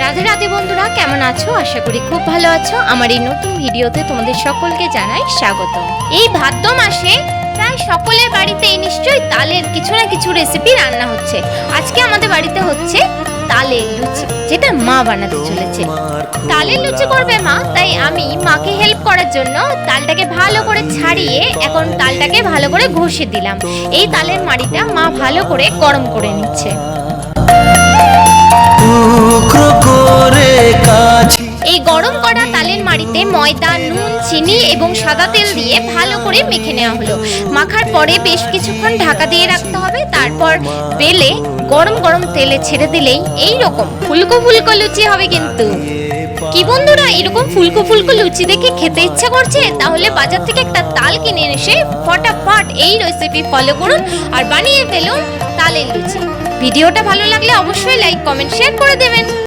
রাধে রাধে বন্ধুরা, কেমন আছো? আশা করি খুব ভালো আছো। আমার এই নতুন ভিডিওতে তোমাদের সকলকে জানাই স্বাগত। এই ভাদ্র মাসে প্রায় সকলের বাড়িতে নিশ্চয়ই তালের কিছু না কিছু রেসিপি রান্না হচ্ছে। আজকে আমাদের বাড়িতে হচ্ছে তালের লুচি, যেটা মা বানাতে চলেছে। তালের লুচি করবে মা, তাই আমি মাকে হেল্প করার জন্য তালটাকে ভালো করে ছাড়িয়ে এখন তালটাকে ভালো করে ঘষে দিলাম। এই তালের মাড়িটা মা ভালো করে গরম করে নিচ্ছে। এই গরম করা তালের মাড়িতে ময়দা, নুন, চিনি এবং সাদা তেল দিয়ে ভালো করে মেখে নেওয়া হলো। মাখার পরে বেশ কিছুক্ষণ ঢাকা দিয়ে রাখতে হবে। তারপর বেলে গরম গরম তেলে ছেড়ে দিলেই এই রকম ফুলকো ফুলকো লুচি হবে। কিন্তু কি বন্ধুরা, এরকম ফুলকো ফুলকো লুচি দেখে খেতে ইচ্ছা করছে? তাহলে বাজার থেকে একটা তাল কিনে এসে ফটাফট এই রেসিপি ফলো করুন আর বানিয়ে ফেলুন তালের লুচি। ভিডিওটা ভালো লাগলে অবশ্যই লাইক, কমেন্ট, শেয়ার করে দেবেন।